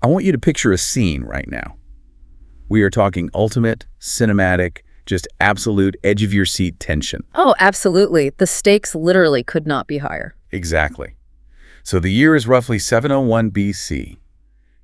I want you to picture a scene right now. We are talking ultimate, cinematic, just absolute edge-of-your-seat tension. Oh, absolutely. The stakes literally could not be higher. Exactly. So the year is roughly 701 BC.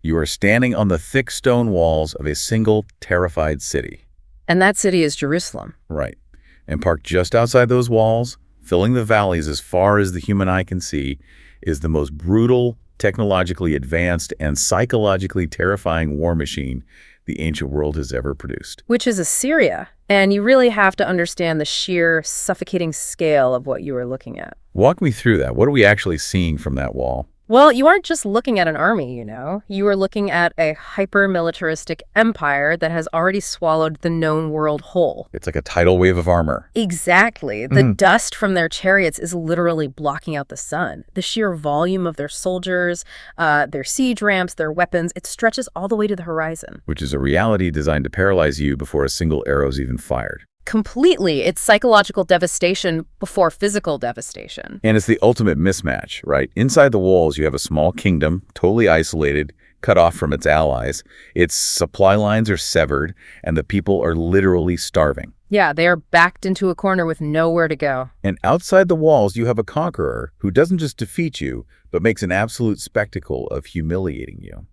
You are standing on the thick stone walls of a single, terrified city. And that city is Jerusalem. Right. And parked just outside those walls, filling the valleys as far as the human eye can see, is the most brutal, technologically advanced, and psychologically terrifying war machine the ancient world has ever produced. Which is Assyria. And you really have to understand the sheer, suffocating scale of what you are looking at. Walk me through that. What are we actually seeing from that wall? Well, you aren't just looking at an army, you know. You are looking at a hyper-militaristic empire that has already swallowed the known world whole. It's like a tidal wave of armor. Exactly. The dust from their chariots is literally blocking out the sun. The sheer volume of their soldiers, their siege ramps, their weapons, it stretches all the way to the horizon. Which is a reality designed to paralyze you before a single arrow is even fired. Completely. It's psychological devastation before physical devastation. And it's the ultimate mismatch, right? Inside the walls, you have a small kingdom, totally isolated, cut off from its allies. Its supply lines are severed, and the people are literally starving. Yeah, they are backed into a corner with nowhere to go. And outside the walls, you have a conqueror who doesn't just defeat you, but makes an absolute spectacle of humiliating you.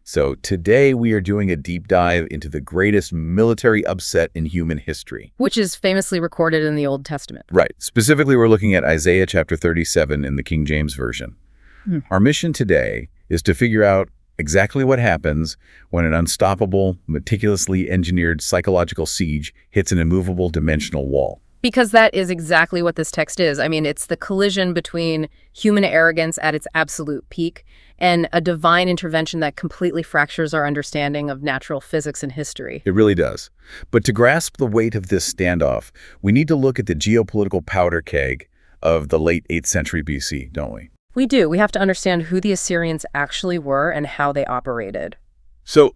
So today we are doing a deep dive into the greatest military upset in human history. Which is famously recorded in the Old Testament. Right. Specifically, we're looking at Isaiah chapter 37 in the King James Version. Our mission today is to figure out exactly what happens when an unstoppable, meticulously engineered psychological siege hits an immovable dimensional wall. Because that is exactly what this text is. I mean, it's the collision between human arrogance at its absolute peak and a divine intervention that completely fractures our understanding of natural physics and history. It really does. But to grasp the weight of this standoff, we need to look at the geopolitical powder keg of the late 8th century BC, don't we? We do. We have to understand who the Assyrians actually were and how they operated. So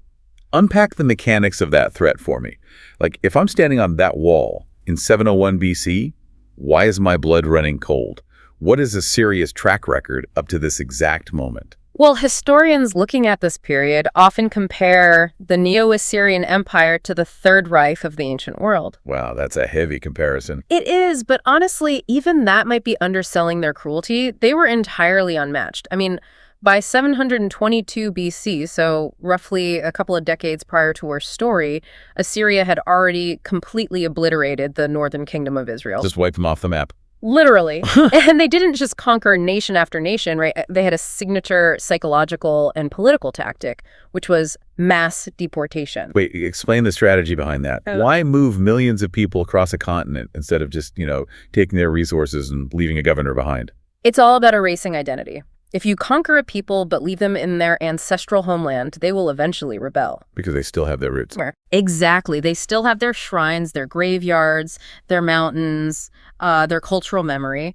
unpack the mechanics of that threat for me. Like, if I'm standing on that wall in 701 BC, why is my blood running cold? What is Assyria's track record up to this exact moment? Well, historians looking at this period often compare the Neo-Assyrian Empire to the Third Reich of the ancient world. Wow, that's a heavy comparison. It is, but honestly, even that might be underselling their cruelty. They were entirely unmatched. I mean, by 722 BC, so roughly a couple of decades prior to our story, Assyria had already completely obliterated the northern kingdom of Israel. Just wipe them off the map. Literally. And they didn't just conquer nation after nation, right? They had a signature psychological and political tactic, which was mass deportation. Wait, explain the strategy behind that. Why move millions of people across a continent instead of just, taking their resources and leaving a governor behind? It's all about erasing identity. If you conquer a people but leave them in their ancestral homeland, they will eventually rebel. Because they still have their roots. Exactly. They still have their shrines, their graveyards, their mountains, their cultural memory.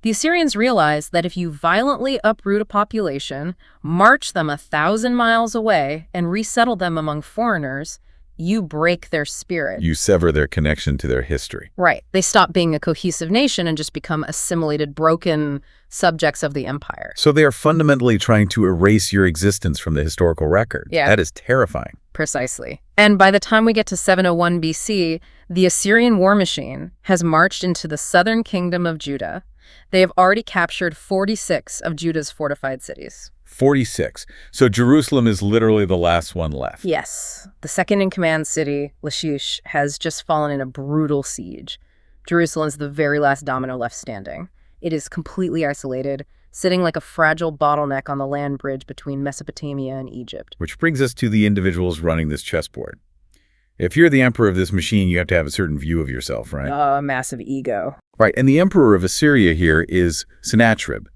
The Assyrians realized that if you violently uproot a population, march them 1,000 miles away, and resettle them among foreigners, you break their spirit. You sever their connection to their history. Right. They stop being a cohesive nation and just become assimilated, broken subjects of the empire. So they are fundamentally trying to erase your existence from the historical record. Yeah. That is terrifying. Precisely. And by the time we get to 701 BC, the Assyrian war machine has marched into the southern kingdom of Judah. They have already captured 46 of Judah's fortified cities. 46. So Jerusalem is literally the last one left. Yes. The second-in-command city, Lachish, has just fallen in a brutal siege. Jerusalem is the very last domino left standing. It is completely isolated, sitting like a fragile bottleneck on the land bridge between Mesopotamia and Egypt. Which brings us to the individuals running this chessboard. If you're the emperor of this machine, you have to have a certain view of yourself, right? A massive ego. Right. And the emperor of Assyria here is Sennacherib.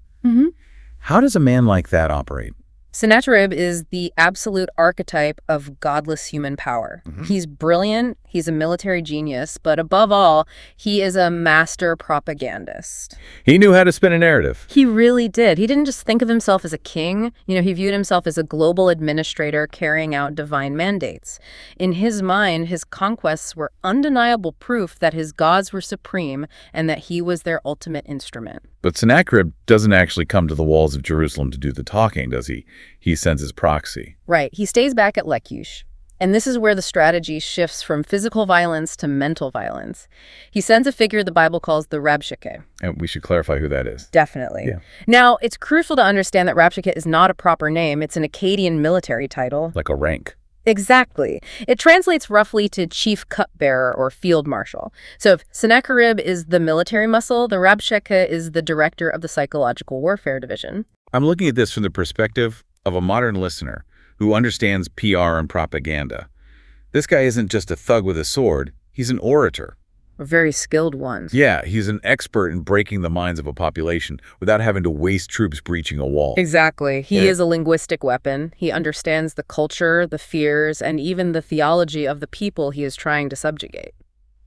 How does a man like that operate? Sennacherib is the absolute archetype of godless human power. He's brilliant, he's a military genius, but above all, he is a master propagandist. He knew how to spin a narrative. He really did. He didn't just think of himself as a king. He viewed himself as a global administrator carrying out divine mandates. In his mind, his conquests were undeniable proof that his gods were supreme and that he was their ultimate instrument. But Sennacherib doesn't actually come to the walls of Jerusalem to do the talking, does he? He sends his proxy. Right. He stays back at Lachish. And this is where the strategy shifts from physical violence to mental violence. He sends a figure the Bible calls the Rabshakeh. And we should clarify who that is. Definitely. Yeah. Now, it's crucial to understand that Rabshakeh is not a proper name. It's an Akkadian military title. Like a rank. Exactly. It translates roughly to chief cupbearer or field marshal. So if Sennacherib is the military muscle, the Rabshakeh is the director of the psychological warfare division. I'm looking at this from the perspective of a modern listener who understands PR and propaganda. This guy isn't just a thug with a sword, he's an orator. A very skilled one. Yeah, he's an expert in breaking the minds of a population without having to waste troops breaching a wall. Exactly. He is a linguistic weapon. He understands the culture, the fears, and even the theology of the people he is trying to subjugate.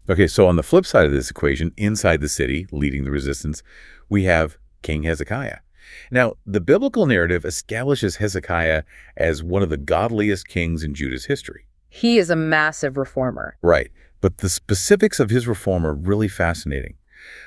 Okay, so on the flip side of this equation, inside the city, leading the resistance, we have King Hezekiah. Now, the biblical narrative establishes Hezekiah as one of the godliest kings in Judah's history. He is a massive reformer. Right, but the specifics of his reform are really fascinating.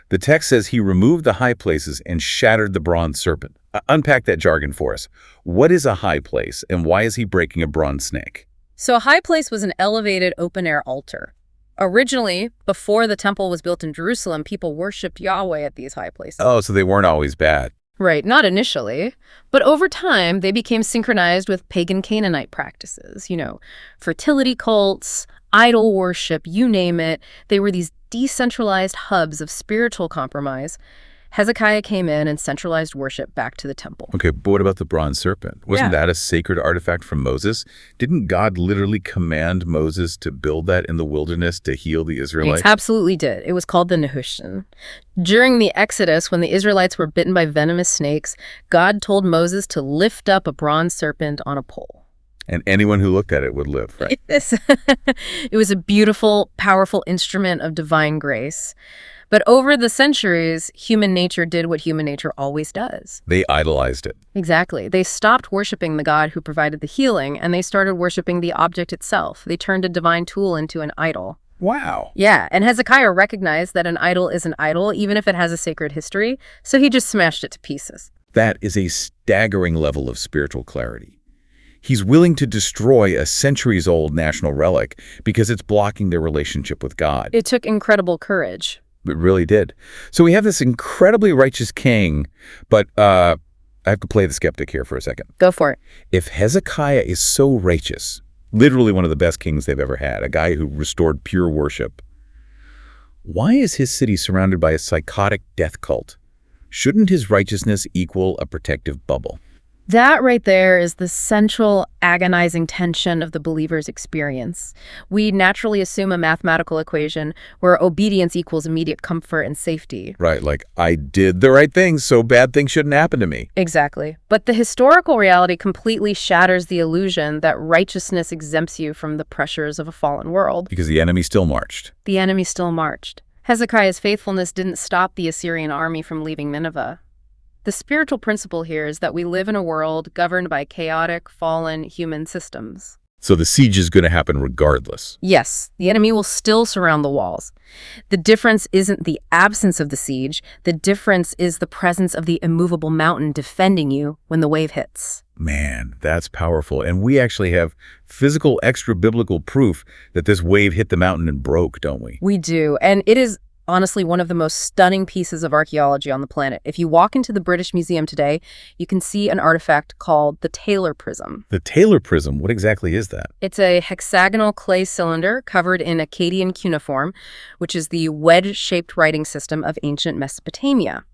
The text says he removed the high places and shattered the bronze serpent. Unpack that jargon for us. What is a high place, and why is he breaking a bronze snake? So a high place was an elevated open-air altar. Originally, before the temple was built in Jerusalem, people worshipped Yahweh at these high places. Oh, so they weren't always bad. Right, not initially, but over time they became synchronized with pagan Canaanite practices, fertility cults, idol worship, you name it. They were these decentralized hubs of spiritual compromise. Hezekiah came in and centralized worship back to the temple. Okay, but what about the bronze serpent? Wasn't that a sacred artifact from Moses? Didn't God literally command Moses to build that in the wilderness to heal the Israelites? He absolutely did. It was called the Nehushtan. During the Exodus, when the Israelites were bitten by venomous snakes, God told Moses to lift up a bronze serpent on a pole. And anyone who looked at it would live, right? It was a beautiful, powerful instrument of divine grace. But over the centuries, human nature did what human nature always does. They idolized it. Exactly. They stopped worshiping the God who provided the healing, and they started worshiping the object itself. They turned a divine tool into an idol. Wow. Yeah, and Hezekiah recognized that an idol is an idol, even if it has a sacred history, so he just smashed it to pieces. That is a staggering level of spiritual clarity. He's willing to destroy a centuries-old national relic because it's blocking their relationship with God. It took incredible courage. It really did. So we have this incredibly righteous king, but I have to play the skeptic here for a second. Go for it. If Hezekiah is so righteous, literally one of the best kings they've ever had, a guy who restored pure worship, why is his city surrounded by a psychotic death cult? Shouldn't his righteousness equal a protective bubble? That right there is the central agonizing tension of the believer's experience. We naturally assume a mathematical equation where obedience equals immediate comfort and safety. Right, like I did the right thing, so bad things shouldn't happen to me. Exactly. But the historical reality completely shatters the illusion that righteousness exempts you from the pressures of a fallen world. Because the enemy still marched. The enemy still marched. Hezekiah's faithfulness didn't stop the Assyrian army from leaving Nineveh. The spiritual principle here is that we live in a world governed by chaotic, fallen human systems. So the siege is going to happen regardless. Yes, the enemy will still surround the walls. The difference isn't the absence of the siege. The difference is the presence of the immovable mountain defending you when the wave hits. Man, that's powerful. And we actually have physical extra-biblical proof that this wave hit the mountain and broke, don't we? We do, and it is honestly one of the most stunning pieces of archaeology on the planet. If you walk into the British Museum today, you can see an artifact called the Taylor Prism. The Taylor Prism, what exactly is that? It's a hexagonal clay cylinder covered in Akkadian cuneiform, which is the wedge-shaped writing system of ancient Mesopotamia.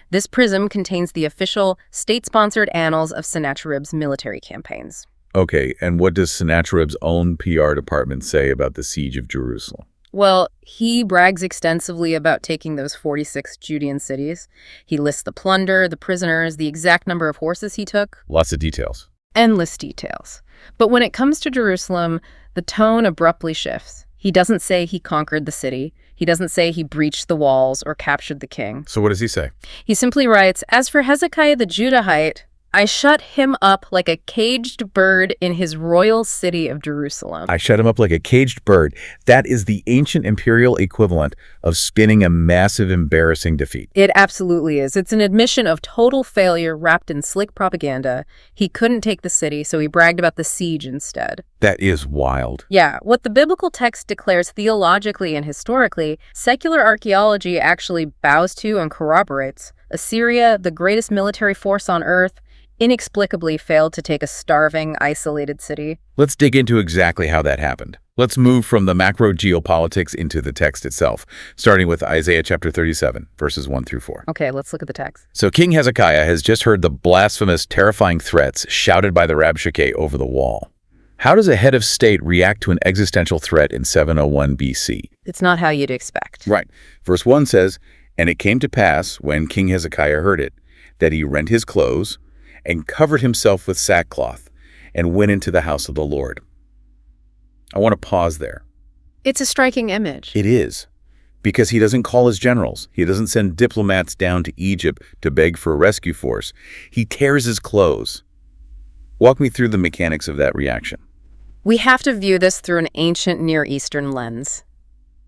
This prism contains the official state-sponsored annals of Sennacherib's military campaigns. Okay, and what does Sennacherib's own PR department say about the siege of Jerusalem? Well, he brags extensively about taking those 46 Judean cities. He lists the plunder, the prisoners, the exact number of horses he took. Lots of details. Endless details. But when it comes to Jerusalem, the tone abruptly shifts. He doesn't say he conquered the city. He doesn't say he breached the walls or captured the king. So what does he say? He simply writes, "As for Hezekiah the Judahite, I shut him up like a caged bird in his royal city of Jerusalem. I shut him up like a caged bird. That is the ancient imperial equivalent of spinning a massive, embarrassing defeat. It absolutely is. It's an admission of total failure wrapped in slick propaganda. He couldn't take the city, so he bragged about the siege instead. That is wild. Yeah, what the biblical text declares theologically and historically, secular archaeology actually bows to and corroborates. Assyria, the greatest military force on earth, inexplicably failed to take a starving, isolated city. Let's dig into exactly how that happened. Let's move from the macro geopolitics into the text itself, starting with Isaiah chapter 37, verses 1 through 4. Okay, let's look at the text. So King Hezekiah has just heard the blasphemous, terrifying threats shouted by the Rabshakeh over the wall. How does a head of state react to an existential threat in 701 BC? It's not how you'd expect. Right. Verse 1 says, "And it came to pass, when King Hezekiah heard it, that he rent his clothes and covered himself with sackcloth and went into the house of the Lord." I want to pause there. It's a striking image. It is. Because he doesn't call his generals. He doesn't send diplomats down to Egypt to beg for a rescue force. He tears his clothes. Walk me through the mechanics of that reaction. We have to view this through an ancient Near Eastern lens.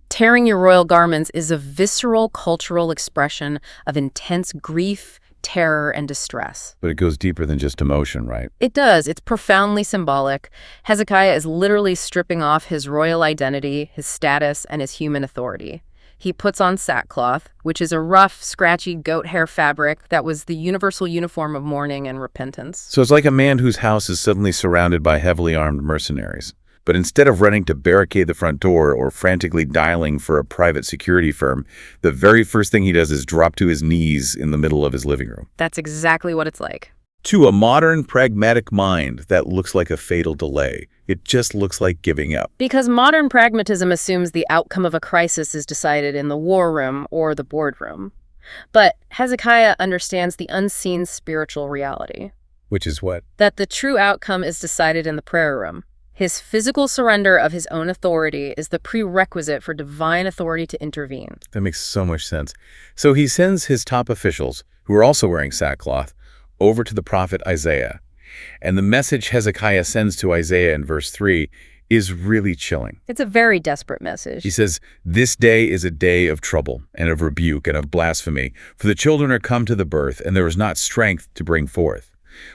Tearing your royal garments is a visceral cultural expression of intense grief, terror, and distress. But it goes deeper than just emotion, right? It does. It's profoundly symbolic. Hezekiah is literally stripping off his royal identity, his status, and his human authority. He puts on sackcloth, which is a rough, scratchy goat hair fabric that was the universal uniform of mourning and repentance. So it's like a man whose house is suddenly surrounded by heavily armed mercenaries. But instead of running to barricade the front door or frantically dialing for a private security firm, the very first thing he does is drop to his knees in the middle of his living room. That's exactly what it's like. To a modern, pragmatic mind, that looks like a fatal delay. It just looks like giving up. Because modern pragmatism assumes the outcome of a crisis is decided in the war room or the boardroom. But Hezekiah understands the unseen spiritual reality. Which is what? That the true outcome is decided in the prayer room. His physical surrender of his own authority is the prerequisite for divine authority to intervene. That makes so much sense. So he sends his top officials, who are also wearing sackcloth, over to the prophet Isaiah. And the message Hezekiah sends to Isaiah in verse 3 is really chilling. It's a very desperate message. He says, "This day is a day of trouble and of rebuke and of blasphemy, for the children are come to the birth, and there is not strength to bring forth."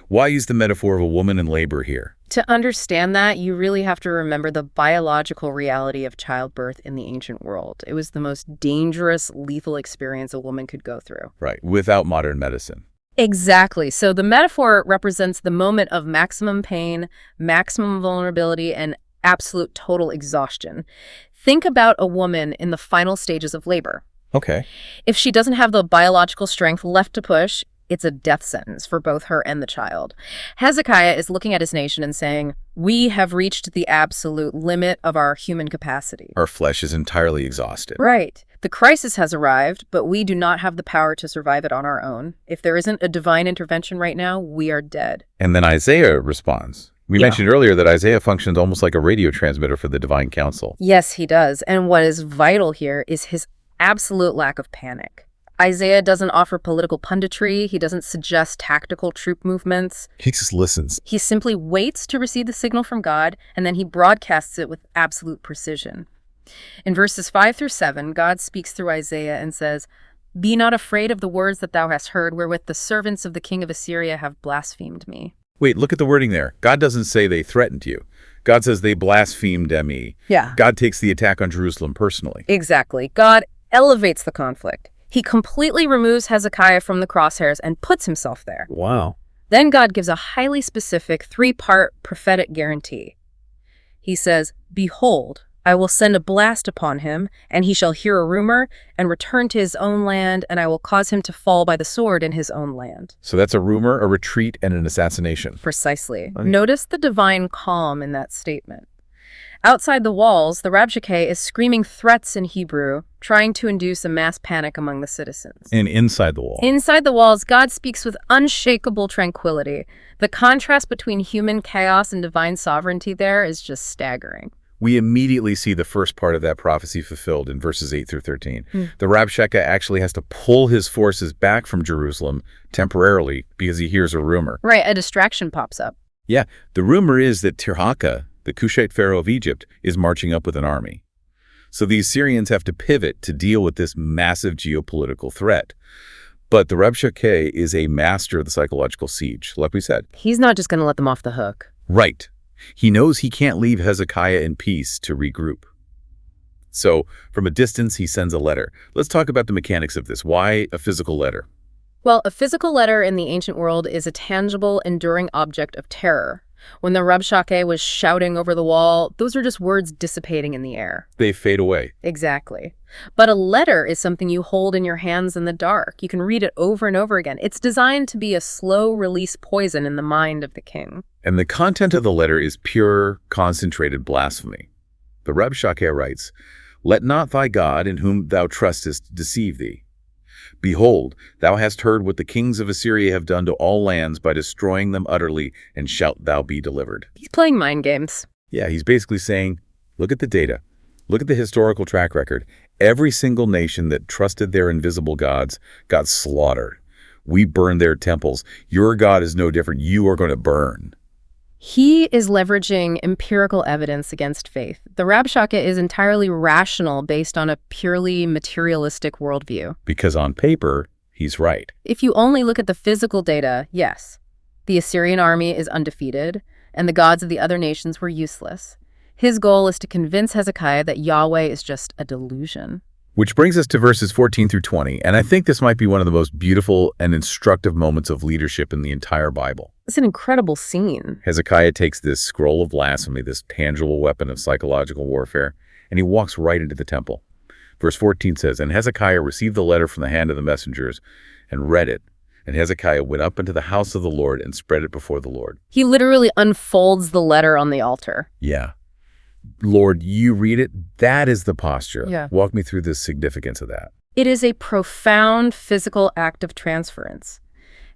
Why use the metaphor of a woman in labor here? To understand that, you really have to remember the biological reality of childbirth in the ancient world. It was the most dangerous, lethal experience a woman could go through. Right, without modern medicine. Exactly. So the metaphor represents the moment of maximum pain, maximum vulnerability, and absolute total exhaustion. Think about a woman in the final stages of labor. Okay. If she doesn't have the biological strength left to push, it's a death sentence for both her and the child. Hezekiah is looking at his nation and saying, "We have reached the absolute limit of our human capacity. Our flesh is entirely exhausted." Right. The crisis has arrived, but we do not have the power to survive it on our own. If there isn't a divine intervention right now, we are dead. And then Isaiah responds. We mentioned earlier that Isaiah functions almost like a radio transmitter for the divine council. Yes, he does. And what is vital here is his absolute lack of panic. Isaiah doesn't offer political punditry. He doesn't suggest tactical troop movements. He just listens. He simply waits to receive the signal from God, and then he broadcasts it with absolute precision. In verses 5 through 7, God speaks through Isaiah and says, "Be not afraid of the words that thou hast heard, wherewith the servants of the king of Assyria have blasphemed me." Wait, look at the wording there. God doesn't say they threatened you. God says they blasphemed me. Yeah. God takes the attack on Jerusalem personally. Exactly. God elevates the conflict. He completely removes Hezekiah from the crosshairs and puts himself there. Wow. Then God gives a highly specific 3-part prophetic guarantee. He says, "Behold, I will send a blast upon him, and he shall hear a rumor and return to his own land, and I will cause him to fall by the sword in his own land." So that's a rumor, a retreat, and an assassination. Precisely. Notice the divine calm in that statement. Outside the walls, the Rabshakeh is screaming threats in Hebrew, trying to induce a mass panic among the citizens. And inside the wall. Inside the walls, God speaks with unshakable tranquility. The contrast between human chaos and divine sovereignty there is just staggering. We immediately see the first part of that prophecy fulfilled in verses 8 through 13. The Rabshakeh actually has to pull his forces back from Jerusalem temporarily because he hears a rumor. Right, a distraction pops up. Yeah, the rumor is that Tirhakah, the Cushite pharaoh of Egypt, is marching up with an army. So the Assyrians have to pivot to deal with this massive geopolitical threat. But the Rabshakeh is a master of the psychological siege, like we said. He's not just going to let them off the hook. Right. He knows he can't leave Hezekiah in peace to regroup. So from a distance, he sends a letter. Let's talk about the mechanics of this. Why a physical letter? Well, a physical letter in the ancient world is a tangible, enduring object of terror. When the Rabshakeh was shouting over the wall, those are just words dissipating in the air. They fade away. Exactly. But a letter is something you hold in your hands in the dark. You can read it over and over again. It's designed to be a slow-release poison in the mind of the king. And the content of the letter is pure, concentrated blasphemy. The Rabshakeh writes, "Let not thy God, in whom thou trustest, deceive thee. Behold, thou hast heard what the kings of Assyria have done to all lands by destroying them utterly, and shalt thou be delivered." He's playing mind games. Yeah, he's basically saying, look at the data. Look at the historical track record. Every single nation that trusted their invisible gods got slaughtered. We burned their temples. Your God is no different. You are going to burn. He is leveraging empirical evidence against faith. The Rabshakeh is entirely rational based on a purely materialistic worldview. Because on paper, he's right. If you only look at the physical data, yes, the Assyrian army is undefeated, and the gods of the other nations were useless. His goal is to convince Hezekiah that Yahweh is just a delusion. Which brings us to verses 14 through 20, and I think this might be one of the most beautiful and instructive moments of leadership in the entire Bible. It's an incredible scene. Hezekiah takes this scroll of blasphemy, this tangible weapon of psychological warfare, and he walks right into the temple. Verse 14 says, "And Hezekiah received the letter from the hand of the messengers and read it. And Hezekiah went up into the house of the Lord and spread it before the Lord." He literally unfolds the letter on the altar. Yeah. Lord, you read it. That is the posture. Yeah. Walk me through the significance of that. It is a profound physical act of transference.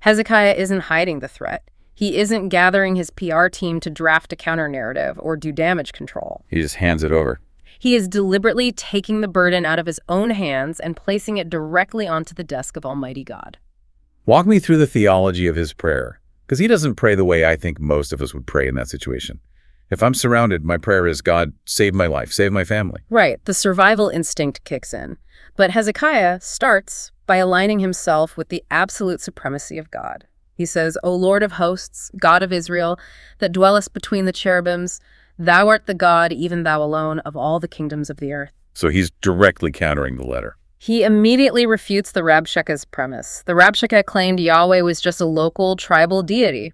Hezekiah isn't hiding the threat. He isn't gathering his PR team to draft a counter-narrative or do damage control. He just hands it over. He is deliberately taking the burden out of his own hands and placing it directly onto the desk of Almighty God. Walk me through the theology of his prayer, because he doesn't pray the way I think most of us would pray in that situation. If I'm surrounded, my prayer is, God, save my life, save my family. Right, the survival instinct kicks in. But Hezekiah starts by aligning himself with the absolute supremacy of God. He says, "O Lord of hosts, God of Israel, that dwellest between the cherubims, thou art the God, even thou alone, of all the kingdoms of the earth." So he's directly countering the letter. He immediately refutes the Rabshakeh's premise. The Rabshakeh claimed Yahweh was just a local tribal deity.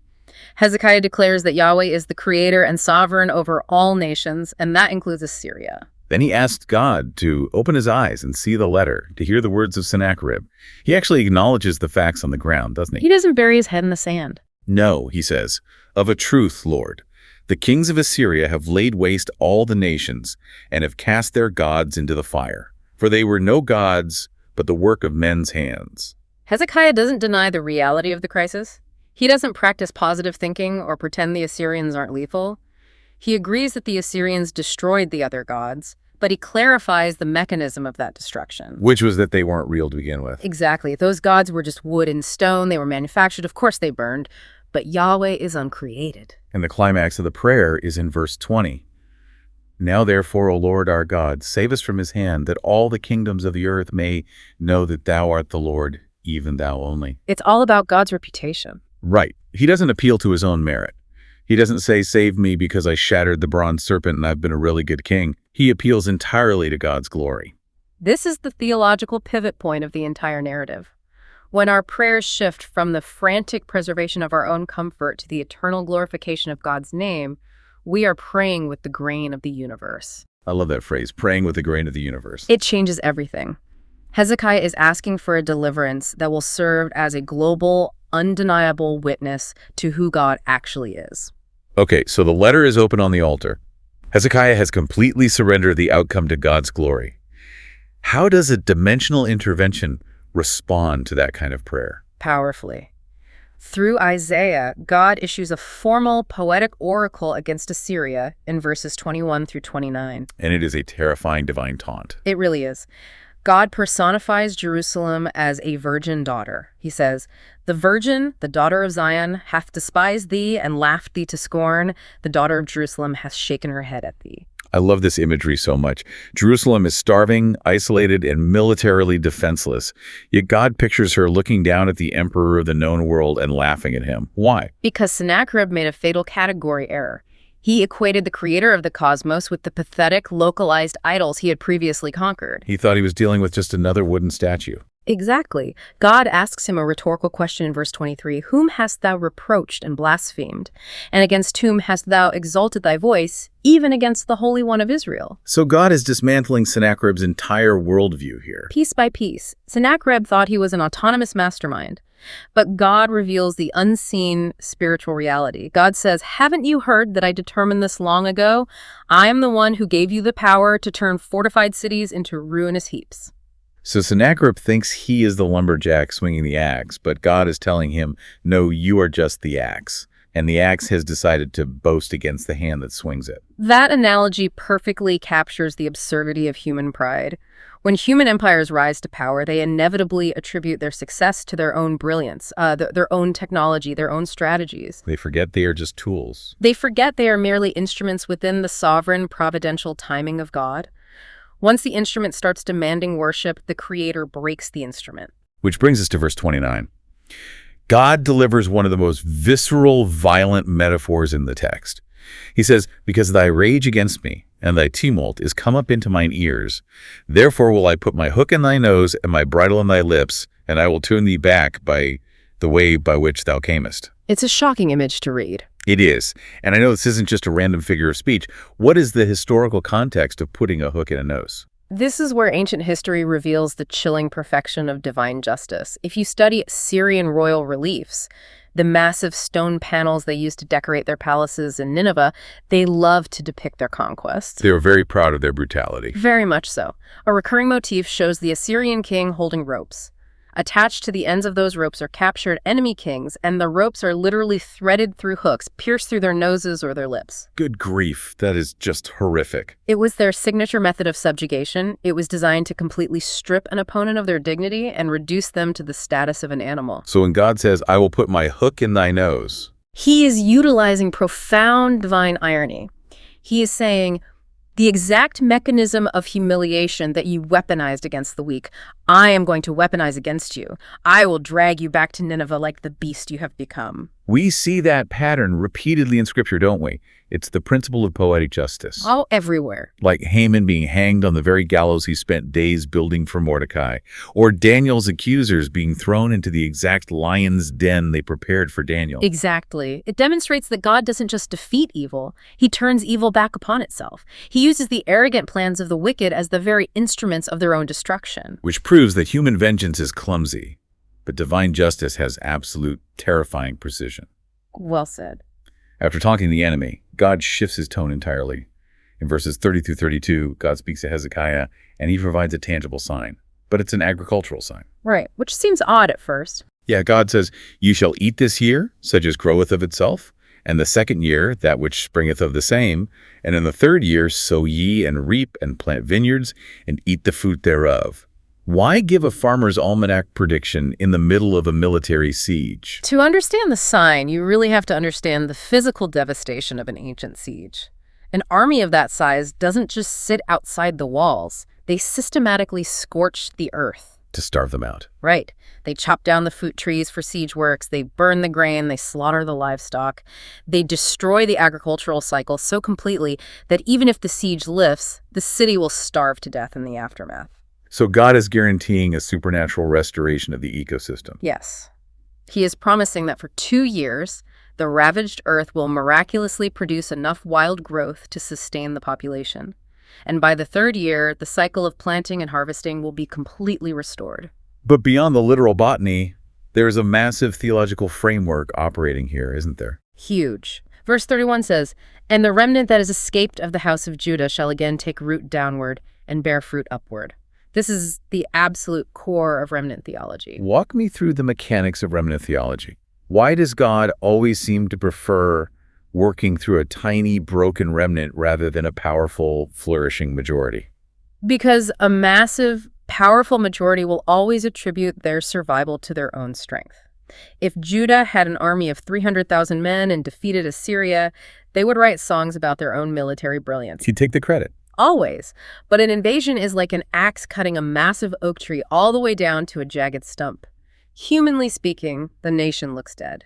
Hezekiah declares that Yahweh is the creator and sovereign over all nations, and that includes Assyria. Then he asked God to open his eyes and see the letter, to hear the words of Sennacherib. He actually acknowledges the facts on the ground, doesn't he? He doesn't bury his head in the sand. "No," he says, "of a truth, Lord, the kings of Assyria have laid waste all the nations and have cast their gods into the fire. For they were no gods, but the work of men's hands." Hezekiah doesn't deny the reality of the crisis. He doesn't practice positive thinking or pretend the Assyrians aren't lethal. He agrees that the Assyrians destroyed the other gods, but he clarifies the mechanism of that destruction. Which was that they weren't real to begin with. Exactly. Those gods were just wood and stone. They were manufactured. Of course they burned. But Yahweh is uncreated. And the climax of the prayer is in verse 20. "Now therefore, O Lord our God, save us from his hand, that all the kingdoms of the earth may know that thou art the Lord, even thou only." It's all about God's reputation. Right. He doesn't appeal to his own merit. He doesn't say, "Save me because I shattered the bronze serpent and I've been a really good king." He appeals entirely to God's glory. This is the theological pivot point of the entire narrative. When our prayers shift from the frantic preservation of our own comfort to the eternal glorification of God's name, we are praying with the grain of the universe. I love that phrase, praying with the grain of the universe. It changes everything. Hezekiah is asking for a deliverance that will serve as a global, undeniable witness to who God actually is. Okay, so the letter is open on the altar. Hezekiah has completely surrendered the outcome to God's glory. How does a dimensional intervention respond to that kind of prayer? Powerfully. Through Isaiah, God issues a formal poetic oracle against Assyria in verses 21 through 29. And it is a terrifying divine taunt. It really is. God personifies Jerusalem as a virgin daughter. He says, "The virgin, the daughter of Zion, hath despised thee and laughed thee to scorn. The daughter of Jerusalem hath shaken her head at thee." I love this imagery so much. Jerusalem is starving, isolated, and militarily defenseless. Yet God pictures her looking down at the emperor of the known world and laughing at him. Why? Because Sennacherib made a fatal category error. He equated the creator of the cosmos with the pathetic, localized idols he had previously conquered. He thought he was dealing with just another wooden statue. Exactly. God asks him a rhetorical question in verse 23, "Whom hast thou reproached and blasphemed? And against whom hast thou exalted thy voice, even against the Holy One of Israel?" So God is dismantling Sennacherib's entire worldview here. Piece by piece, Sennacherib thought he was an autonomous mastermind. But God reveals the unseen spiritual reality. God says, "Haven't you heard that I determined this long ago? I am the one who gave you the power to turn fortified cities into ruinous heaps." So Sennacherib thinks he is the lumberjack swinging the axe, but God is telling him, no, you are just the axe. And the axe has decided to boast against the hand that swings it. That analogy perfectly captures the absurdity of human pride. When human empires rise to power, they inevitably attribute their success to their own brilliance, their own technology, their own strategies. They forget they are just tools. They forget they are merely instruments within the sovereign, providential timing of God. Once the instrument starts demanding worship, the creator breaks the instrument. Which brings us to verse 29. God delivers one of the most visceral, violent metaphors in the text. He says, "Because thy rage against me and thy tumult is come up into mine ears, therefore will I put my hook in thy nose and my bridle in thy lips, and I will turn thee back by the way by which thou camest." It's a shocking image to read. It is. And I know this isn't just a random figure of speech. What is the historical context of putting a hook in a nose? This is where ancient history reveals the chilling perfection of divine justice. If you study Assyrian royal reliefs, the massive stone panels they used to decorate their palaces in Nineveh, they love to depict their conquests. They were very proud of their brutality. Very much so. A recurring motif shows the Assyrian king holding ropes. Attached to the ends of those ropes are captured enemy kings, and the ropes are literally threaded through hooks, pierced through their noses or their lips. Good grief. That is just horrific. It was their signature method of subjugation. It was designed to completely strip an opponent of their dignity and reduce them to the status of an animal. So when God says, "I will put my hook in thy nose," He is utilizing profound divine irony. He is saying, the exact mechanism of humiliation that you weaponized against the weak, I am going to weaponize against you. I will drag you back to Nineveh like the beast you have become. we see that pattern repeatedly in Scripture, don't we? It's the principle of poetic justice. Oh, everywhere. Like Haman being hanged on the very gallows he spent days building for Mordecai, or Daniel's accusers being thrown into the exact lion's den they prepared for Daniel. Exactly. It demonstrates that God doesn't just defeat evil, he turns evil back upon itself. He uses the arrogant plans of the wicked as the very instruments of their own destruction. Which proves that human vengeance is clumsy, but divine justice has absolute, terrifying precision. Well said. After talking to the enemy, God shifts his tone entirely. In verses 30 through 32, God speaks to Hezekiah, and he provides a tangible sign. But it's an agricultural sign. Right, which seems odd at first. Yeah, God says, "You shall eat this year, such as groweth of itself, and the second year, that which springeth of the same, and in the third year sow ye and reap and plant vineyards, and eat the fruit thereof." Why give a farmer's almanac prediction in the middle of a military siege? To understand the sign, you really have to understand the physical devastation of an ancient siege. An army of that size doesn't just sit outside the walls. They systematically scorch the earth. To starve them out. Right. They chop down the fruit trees for siege works. They burn the grain. They slaughter the livestock. They destroy the agricultural cycle so completely that even if the siege lifts, the city will starve to death in the aftermath. So God is guaranteeing a supernatural restoration of the ecosystem. Yes. He is promising that for 2 years, the ravaged earth will miraculously produce enough wild growth to sustain the population. And by the 3rd year, the cycle of planting and harvesting will be completely restored. But beyond the literal botany, there is a massive theological framework operating here, isn't there? Huge. Verse 31 says, "And the remnant that is escaped of the house of Judah shall again take root downward and bear fruit upward." This is the absolute core of remnant theology. Walk me through the mechanics of remnant theology. Why does God always seem to prefer working through a tiny, broken remnant rather than a powerful, flourishing majority? Because a massive, powerful majority will always attribute their survival to their own strength. If Judah had an army of 300,000 men and defeated Assyria, they would write songs about their own military brilliance. He'd take the credit. Always. But an invasion is like an axe cutting a massive oak tree all the way down to a jagged stump. Humanly speaking, the nation looks dead.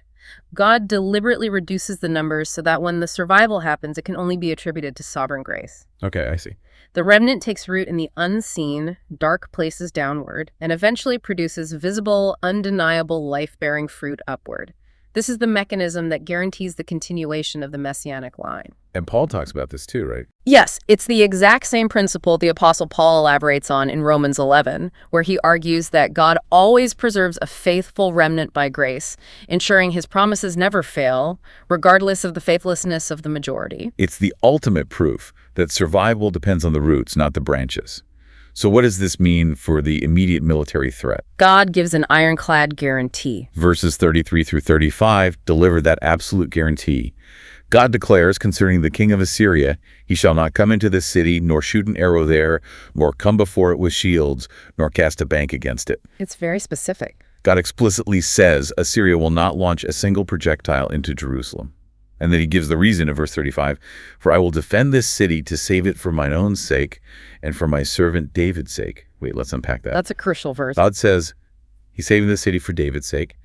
God deliberately reduces the numbers so that when the survival happens, it can only be attributed to sovereign grace. Okay, I see. The remnant takes root in the unseen, dark places downward, and eventually produces visible, undeniable, life-bearing fruit upward. This is the mechanism that guarantees the continuation of the messianic line. And Paul talks about this too, right? Yes, it's the exact same principle the Apostle Paul elaborates on in Romans 11, where he argues that God always preserves a faithful remnant by grace, ensuring his promises never fail, regardless of the faithlessness of the majority. It's the ultimate proof that survival depends on the roots, not the branches. So what does this mean for the immediate military threat? God gives an ironclad guarantee. Verses 33 through 35 deliver that absolute guarantee. God declares concerning the king of Assyria, he shall not come into this city, nor shoot an arrow there, nor come before it with shields, nor cast a bank against it. It's very specific. God explicitly says Assyria will not launch a single projectile into Jerusalem. And then he gives the reason in verse 35, for I will defend this city to save it for mine own sake and for my servant David's sake. Wait, let's unpack that. That's a crucial verse. God says he's saving the city for David's sake.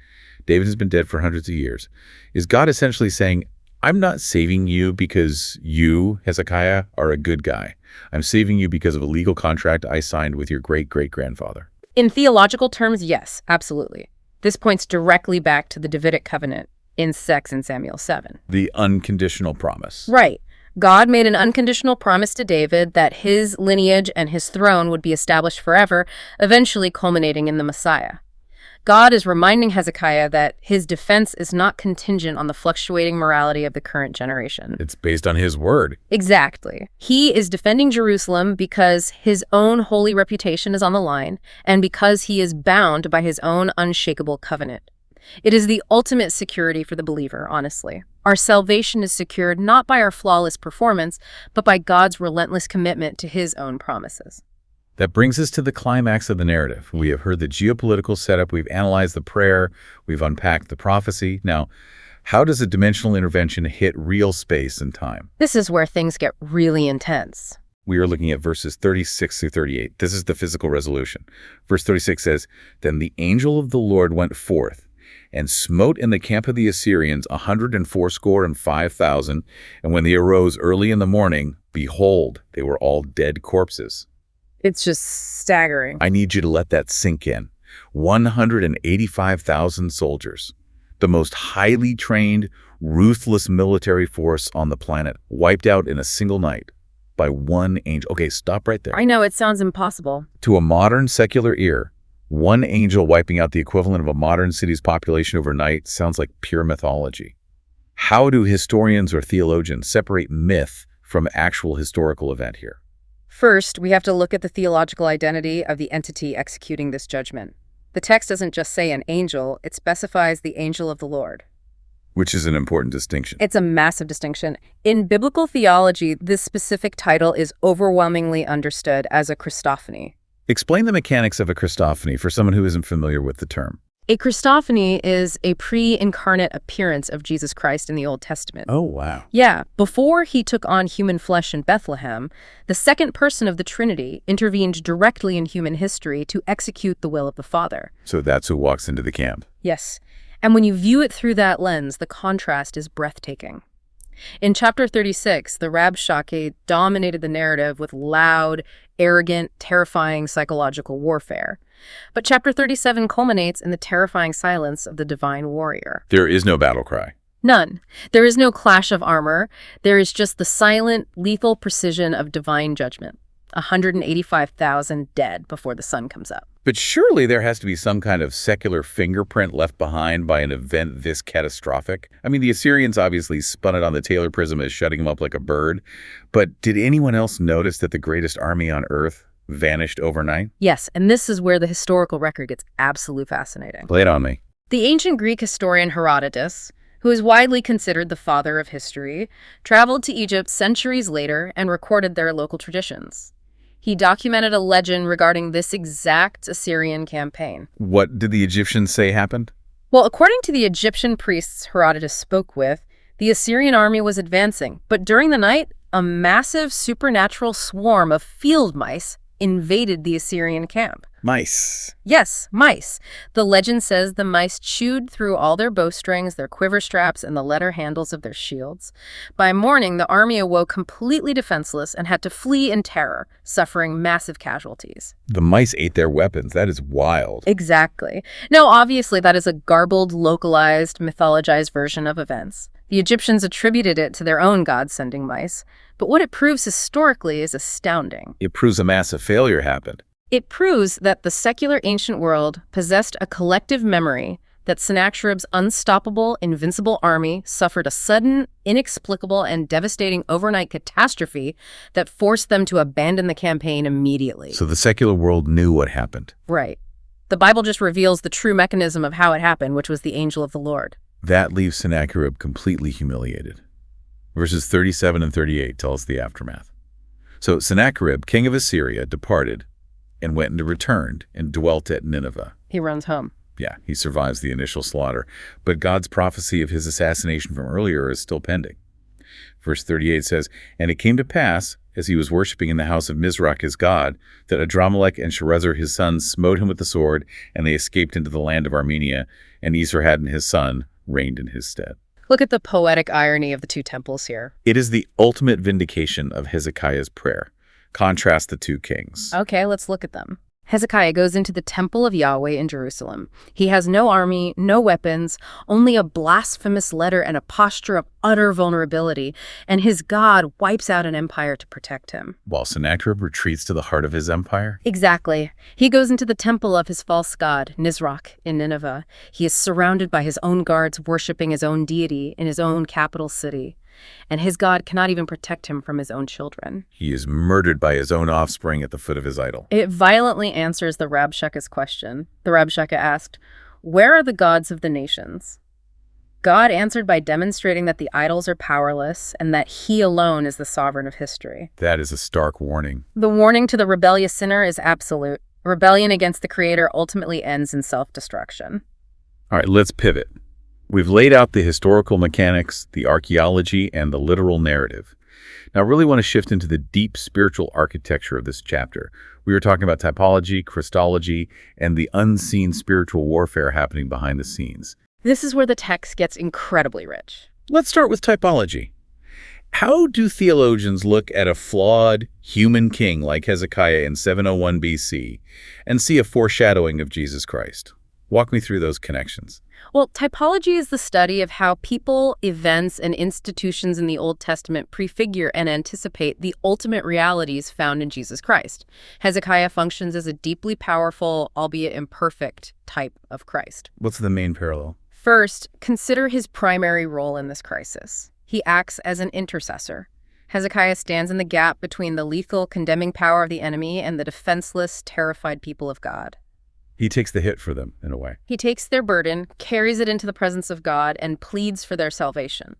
David has been dead for hundreds of years. Is God essentially saying, I'm not saving you because you, Hezekiah, are a good guy. I'm saving you because of a legal contract I signed with your great-great-grandfather. In theological terms, yes, absolutely. This points directly back to the Davidic covenant in 2 Samuel 7. The unconditional promise. Right. God made an unconditional promise to David that his lineage and his throne would be established forever, eventually culminating in the Messiah. God is reminding Hezekiah that his defense is not contingent on the fluctuating morality of the current generation. It's based on his word. Exactly. He is defending Jerusalem because his own holy reputation is on the line and because he is bound by his own unshakable covenant. It is the ultimate security for the believer, honestly. Our salvation is secured not by our flawless performance, but by God's relentless commitment to his own promises. That brings us to the climax of the narrative. We have heard the geopolitical setup, we've analyzed the prayer, we've unpacked the prophecy. Now, how does a dimensional intervention hit real space and time? This is where things get really intense. We are looking at verses 36 through 38. This is the physical resolution. Verse 36 says, Then the angel of the Lord went forth, and smote in the camp of the Assyrians 185,000, and when they arose early in the morning, behold, they were all dead corpses. It's just staggering. I need you to let that sink in. 185,000 soldiers, the most highly trained, ruthless military force on the planet, wiped out in a single night by one angel. Okay, stop right there. I know, it sounds impossible. To a modern secular ear, one angel wiping out the equivalent of a modern city's population overnight sounds like pure mythology. How do historians or theologians separate myth from actual historical event here? First, we have to look at the theological identity of the entity executing this judgment. The text doesn't just say an angel, it specifies the angel of the Lord. Which is an important distinction. It's a massive distinction. In biblical theology, this specific title is overwhelmingly understood as a Christophany. Explain the mechanics of a Christophany for someone who isn't familiar with the term. A Christophany is a pre-incarnate appearance of Jesus Christ in the Old Testament. Oh, wow. Yeah, before he took on human flesh in Bethlehem, the second person of the Trinity intervened directly in human history to execute the will of the Father. So that's who walks into the camp. Yes, and when you view it through that lens, the contrast is breathtaking. In chapter 36, the Rabshakeh dominated the narrative with loud, arrogant, terrifying psychological warfare. But chapter 37 culminates in the terrifying silence of the divine warrior. There is no battle cry. None. There is no clash of armor. There is just the silent, lethal precision of divine judgment. 185,000 dead before the sun comes up. But surely there has to be some kind of secular fingerprint left behind by an event this catastrophic. I mean, the Assyrians obviously spun it on the Taylor Prism as shutting them up like a bird. But did anyone else notice that the greatest army on earth vanished overnight? Yes, and this is where the historical record gets absolutely fascinating. Lay it on me. The ancient Greek historian Herodotus, who is widely considered the father of history, traveled to Egypt centuries later and recorded their local traditions. He documented a legend regarding this exact Assyrian campaign. What did the Egyptians say happened? Well, according to the Egyptian priests Herodotus spoke with, the Assyrian army was advancing, but during the night, a massive supernatural swarm of field mice invaded the Assyrian camp. Mice. Yes, mice. The legend says the mice chewed through all their bowstrings, their quiver straps, and the letter handles of their shields. By morning, the army awoke completely defenseless and had to flee in terror, suffering massive casualties. The mice ate their weapons. That is wild. Exactly. Now, obviously, that is a garbled, localized, mythologized version of events. The Egyptians attributed it to their own gods sending mice, but what it proves historically is astounding. It proves a massive failure happened. It proves that the secular ancient world possessed a collective memory that Sennacherib's unstoppable, invincible army suffered a sudden, inexplicable, and devastating overnight catastrophe that forced them to abandon the campaign immediately. So the secular world knew what happened. Right. The Bible just reveals the true mechanism of how it happened, which was the angel of the Lord. That leaves Sennacherib completely humiliated. Verses 37 and 38 tell us the aftermath. So Sennacherib, king of Assyria, departed and went and returned and dwelt at Nineveh. He runs home. Yeah, he survives the initial slaughter. But God's prophecy of his assassination from earlier is still pending. Verse 38 says, "And it came to pass, as he was worshipping in the house of Mizrach his god, that Adramelech and Sharezer his sons smote him with the sword, and they escaped into the land of Armenia, and Esarhaddon his son reigned in his stead." Look at the poetic irony of the two temples here. It is the ultimate vindication of Hezekiah's prayer. Contrast the two kings. Okay, let's look at them. Hezekiah goes into the temple of Yahweh in Jerusalem. He has no army, no weapons, only a blasphemous letter and a posture of utter vulnerability, and his God wipes out an empire to protect him. While Sennacherib retreats to the heart of his empire? Exactly. He goes into the temple of his false god, Nisroch, in Nineveh. He is surrounded by his own guards worshiping his own deity in his own capital city. And his God cannot even protect him from his own children. He is murdered by his own offspring at the foot of his idol. It violently answers the Rabshakeh's question. The Rabshakeh asked, "Where are the gods of the nations?" God answered by demonstrating that the idols are powerless and that he alone is the sovereign of history. That is a stark warning. The warning to the rebellious sinner is absolute. Rebellion against the Creator ultimately ends in self-destruction. All right, let's pivot. We've laid out the historical mechanics, the archaeology, and the literal narrative. Now, I really want to shift into the deep spiritual architecture of this chapter. We were talking about typology, Christology, and the unseen spiritual warfare happening behind the scenes. This is where the text gets incredibly rich. Let's start with typology. How do theologians look at a flawed human king like Hezekiah in 701 BC and see a foreshadowing of Jesus Christ? Walk me through those connections. Well, typology is the study of how people, events, and institutions in the Old Testament prefigure and anticipate the ultimate realities found in Jesus Christ. Hezekiah functions as a deeply powerful, albeit imperfect, type of Christ. What's the main parallel? First, consider his primary role in this crisis. He acts as an intercessor. Hezekiah stands in the gap between the lethal, condemning power of the enemy and the defenseless, terrified people of God. He takes the hit for them, in a way. He takes their burden, carries it into the presence of God, and pleads for their salvation.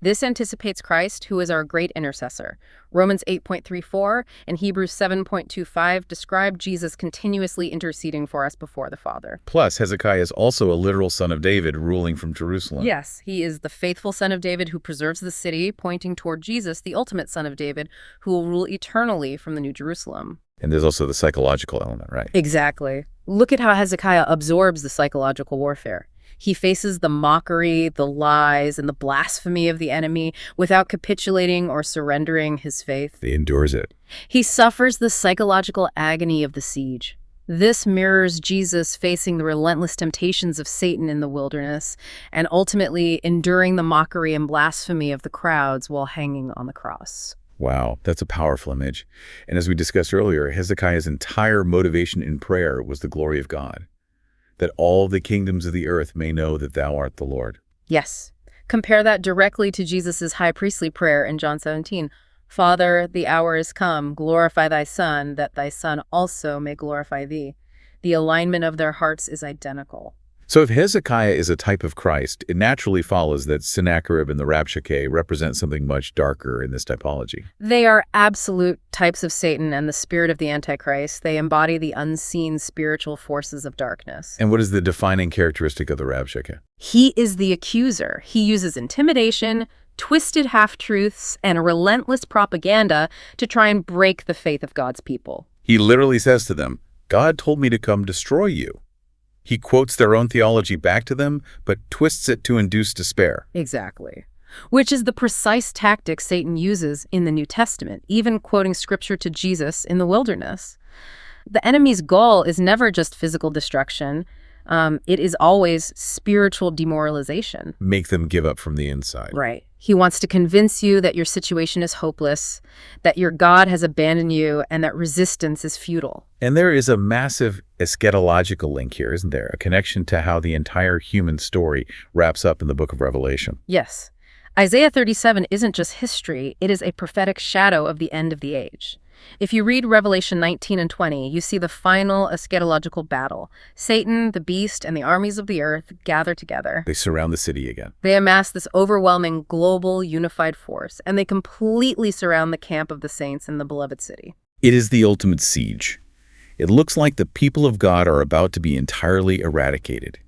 This anticipates Christ, who is our great intercessor. Romans 8.34 and Hebrews 7.25 describe Jesus continuously interceding for us before the Father. Plus, Hezekiah is also a literal son of David ruling from Jerusalem. Yes, he is the faithful son of David who preserves the city, pointing toward Jesus, the ultimate son of David, who will rule eternally from the New Jerusalem. And there's also the psychological element, right? Exactly. Look at how Hezekiah absorbs the psychological warfare. He faces the mockery, the lies, and the blasphemy of the enemy without capitulating or surrendering his faith. He endures it. He suffers the psychological agony of the siege. This mirrors Jesus facing the relentless temptations of Satan in the wilderness and ultimately enduring the mockery and blasphemy of the crowds while hanging on the cross. Wow, that's a powerful image. And as we discussed earlier, Hezekiah's entire motivation in prayer was the glory of God, that all the kingdoms of the earth may know that thou art the Lord. Yes. Compare that directly to Jesus' high priestly prayer in John 17. Father, the hour is come, glorify thy Son, that thy Son also may glorify thee. The alignment of their hearts is identical. So if Hezekiah is a type of Christ, it naturally follows that Sennacherib and the Rabshakeh represent something much darker in this typology. They are absolute types of Satan and the spirit of the Antichrist. They embody the unseen spiritual forces of darkness. And what is the defining characteristic of the Rabshakeh? He is the accuser. He uses intimidation, twisted half-truths, and relentless propaganda to try and break the faith of God's people. He literally says to them, God told me to come destroy you. He quotes their own theology back to them, but twists it to induce despair. Exactly. Which is the precise tactic Satan uses in the New Testament, even quoting scripture to Jesus in the wilderness. The enemy's goal is never just physical destruction. It is always spiritual demoralization. Make them give up from the inside. Right. He wants to convince you that your situation is hopeless, that your God has abandoned you, and that resistance is futile. And there is a massive eschatological link here, isn't there? A connection to how the entire human story wraps up in the book of Revelation. Yes. Isaiah 37 isn't just history, it is a prophetic shadow of the end of the age. If you read Revelation 19 and 20, you see the final eschatological battle. Satan, the beast, and the armies of the earth gather together. They surround the city again. They amass this overwhelming global unified force, and they completely surround the camp of the saints in the beloved city. It is the ultimate siege. It looks like the people of God are about to be entirely eradicated.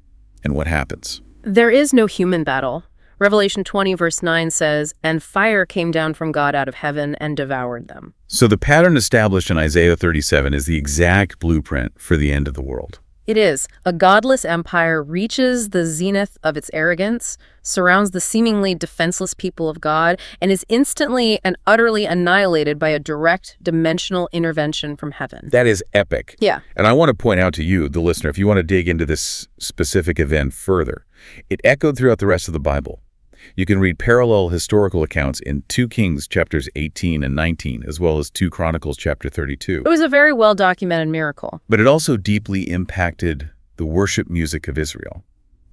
And what happens? There is no human battle. Revelation 20 verse 9 says, "And fire came down from God out of heaven and devoured them." So the pattern established in Isaiah 37 is the exact blueprint for the end of the world. It is. A godless empire reaches the zenith of its arrogance, surrounds the seemingly defenseless people of God, and is instantly and utterly annihilated by a direct dimensional intervention from heaven. That is epic. Yeah. And I want to point out to you, the listener, if you want to dig into this specific event further, it echoed throughout the rest of the Bible. You can read parallel historical accounts in 2 Kings chapters 18 and 19, as well as 2 Chronicles chapter 32. It was a very well-documented miracle. But it also deeply impacted the worship music of Israel.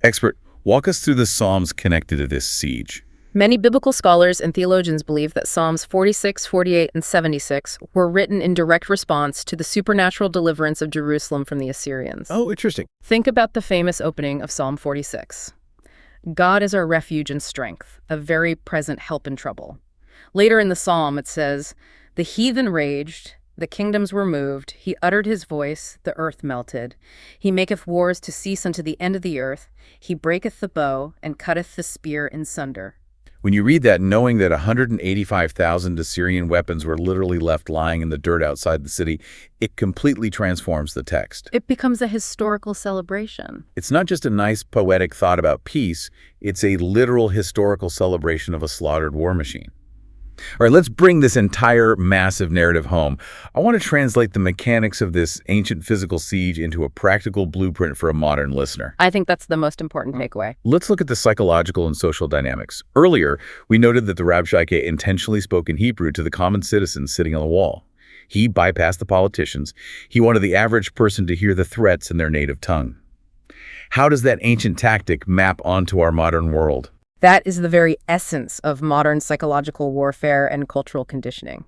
Expert, walk us through the Psalms connected to this siege. Many biblical scholars and theologians believe that Psalms 46, 48, and 76 were written in direct response to the supernatural deliverance of Jerusalem from the Assyrians. Oh, interesting. Think about the famous opening of Psalm 46. God is our refuge and strength, a very present help in trouble. Later in the psalm, it says, "The heathen raged, the kingdoms were moved. He uttered his voice, the earth melted. He maketh wars to cease unto the end of the earth. He breaketh the bow and cutteth the spear in sunder." When you read that, knowing that 185,000 Assyrian weapons were literally left lying in the dirt outside the city, it completely transforms the text. It becomes a historical celebration. It's not just a nice poetic thought about peace, it's a literal historical celebration of a slaughtered war machine. All right, let's bring this entire massive narrative home. I want to translate the mechanics of this ancient physical siege into a practical blueprint for a modern listener. I think that's the most important takeaway. Let's look at the psychological and social dynamics. Earlier, we noted that the Rabshakeh intentionally spoke in Hebrew to the common citizens sitting on the wall. He bypassed the politicians. He wanted the average person to hear the threats in their native tongue. How does that ancient tactic map onto our modern world? That is the very essence of modern psychological warfare and cultural conditioning.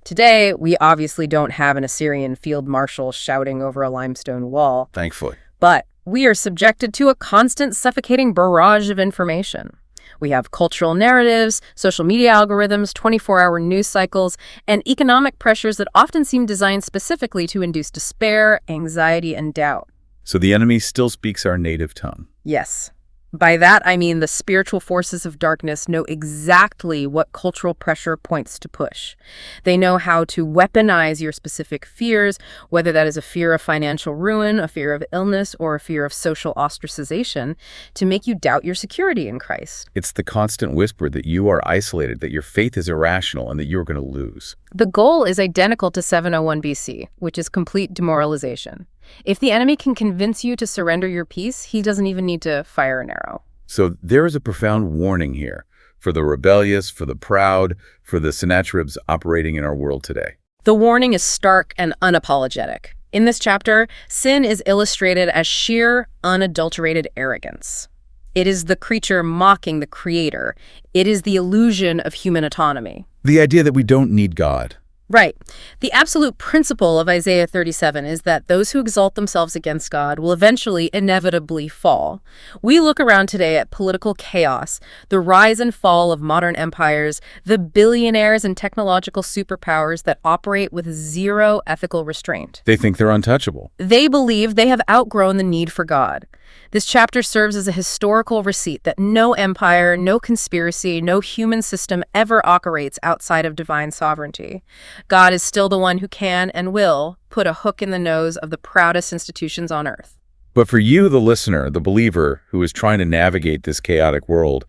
Today, we obviously don't have an Assyrian field marshal shouting over a limestone wall. Thankfully. But we are subjected to a constant suffocating barrage of information. We have cultural narratives, social media algorithms, 24-hour news cycles, and economic pressures that often seem designed specifically to induce despair, anxiety, and doubt. So the enemy still speaks our native tongue. Yes. By that, I mean the spiritual forces of darkness know exactly what cultural pressure points to push. They know how to weaponize your specific fears, whether that is a fear of financial ruin, a fear of illness, or a fear of social ostracization, to make you doubt your security in Christ. It's the constant whisper that you are isolated, that your faith is irrational, and that you're going to lose. The goal is identical to 701 BC, which is complete demoralization. If the enemy can convince you to surrender your peace, he doesn't even need to fire an arrow. So there is a profound warning here for the rebellious, for the proud, for the Sennacheribs operating in our world today. The warning is stark and unapologetic. In this chapter, sin is illustrated as sheer, unadulterated arrogance. It is the creature mocking the creator. It is the illusion of human autonomy. The idea that we don't need God, Right. The absolute principle of Isaiah 37 is that those who exalt themselves against God will eventually inevitably fall. We look around today at political chaos, the rise and fall of modern empires, the billionaires and technological superpowers that operate with zero ethical restraint. They think they're untouchable. They believe they have outgrown the need for God. This chapter serves as a historical receipt that no empire, no conspiracy, no human system ever operates outside of divine sovereignty. God is still the one who can and will put a hook in the nose of the proudest institutions on earth. But for you, the listener, the believer who is trying to navigate this chaotic world,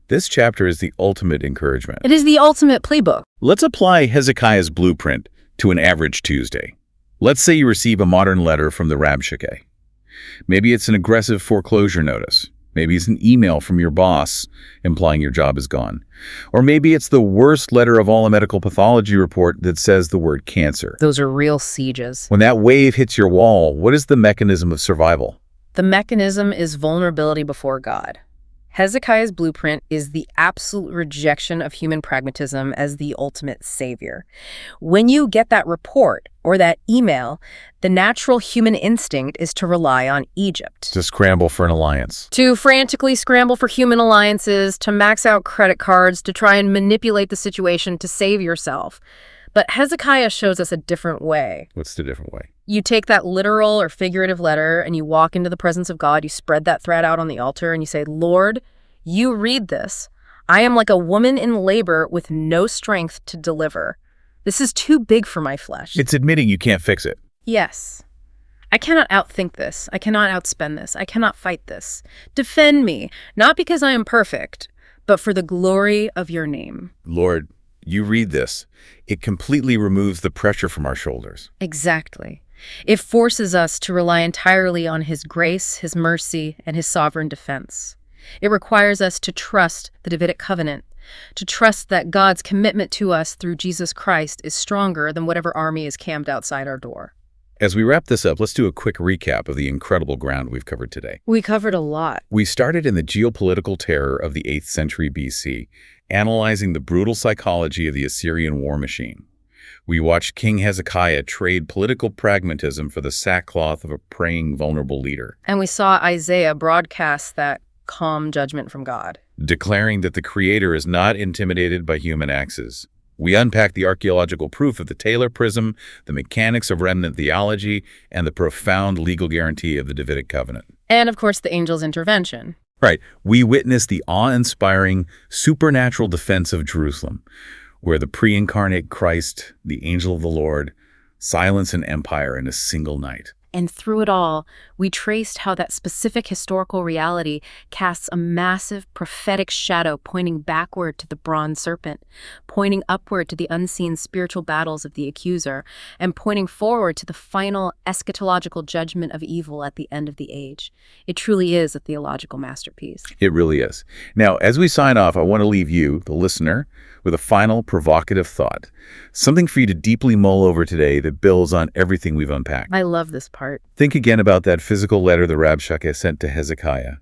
this chapter is the ultimate encouragement. It is the ultimate playbook. Let's apply Hezekiah's blueprint to an average Tuesday. Let's say you receive a modern letter from the Rabshakeh. Maybe it's an aggressive foreclosure notice. Maybe it's an email from your boss implying your job is gone. Or maybe it's the worst letter of all, a medical pathology report that says the word cancer. Those are real sieges. When that wave hits your wall, what is the mechanism of survival? The mechanism is vulnerability before God. Hezekiah's blueprint is the absolute rejection of human pragmatism as the ultimate savior. When you get that report or that email, the natural human instinct is to rely on Egypt. To scramble for an alliance. To frantically scramble for human alliances, to max out credit cards, to try and manipulate the situation to save yourself. But Hezekiah shows us a different way. What's the different way? You take that literal or figurative letter and you walk into the presence of God, you spread that thread out on the altar and you say, Lord, you read this. I am like a woman in labor with no strength to deliver. This is too big for my flesh. It's admitting you can't fix it. Yes. I cannot outthink this. I cannot outspend this. I cannot fight this. Defend me, not because I am perfect, but for the glory of your name. Lord, you read this. It completely removes the pressure from our shoulders. Exactly. It forces us to rely entirely on His grace, His mercy, and His sovereign defense. It requires us to trust the Davidic covenant, to trust that God's commitment to us through Jesus Christ is stronger than whatever army is camped outside our door. As we wrap this up, let's do a quick recap of the incredible ground we've covered today. We covered a lot. We started in the geopolitical terror of the 8th century BC, analyzing the brutal psychology of the Assyrian war machine. We watched King Hezekiah trade political pragmatism for the sackcloth of a praying, vulnerable leader. And we saw Isaiah broadcast that calm judgment from God, declaring that the Creator is not intimidated by human axes. We unpacked the archaeological proof of the Taylor Prism, the mechanics of remnant theology, and the profound legal guarantee of the Davidic covenant. And, of course, the angel's intervention. Right. We witnessed the awe-inspiring, supernatural defense of Jerusalem, where the pre-incarnate Christ, the angel of the Lord, silenced an empire in a single night. And through it all, we traced how that specific historical reality casts a massive prophetic shadow pointing backward to the bronze serpent, pointing upward to the unseen spiritual battles of the accuser, and pointing forward to the final eschatological judgment of evil at the end of the age. It truly is a theological masterpiece. It really is. Now, as we sign off, I want to leave you, the listener, with a final provocative thought. Something for you to deeply mull over today that builds on everything we've unpacked. I love this part. Think again about that physical letter the Rabshakeh sent to Hezekiah.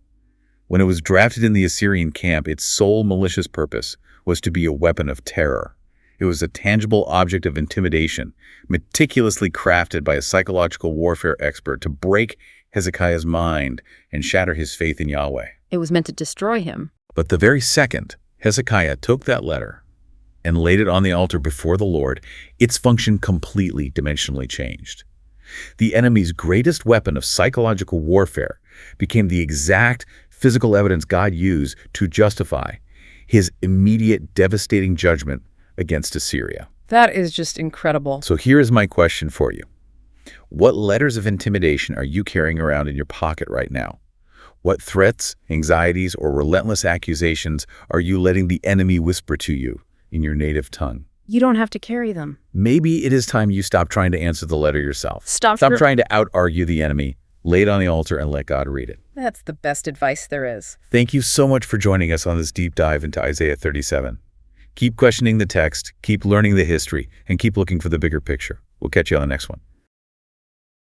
When it was drafted in the Assyrian camp, its sole malicious purpose was to be a weapon of terror. It was a tangible object of intimidation, meticulously crafted by a psychological warfare expert to break Hezekiah's mind and shatter his faith in Yahweh. It was meant to destroy him. But the very second Hezekiah took that letter and laid it on the altar before the Lord, its function completely dimensionally changed. The enemy's greatest weapon of psychological warfare became the exact physical evidence God used to justify His immediate devastating judgment against Assyria. That is just incredible. So here is my question for you. What letters of intimidation are you carrying around in your pocket right now? What threats, anxieties, or relentless accusations are you letting the enemy whisper to you in your native tongue? You don't have to carry them. Maybe it is time you stop trying to answer the letter yourself. Stop trying to out-argue the enemy. Lay it on the altar and let God read it. That's the best advice there is. Thank you so much for joining us on this deep dive into Isaiah 37. Keep questioning the text, keep learning the history, and keep looking for the bigger picture. We'll catch you on the next one.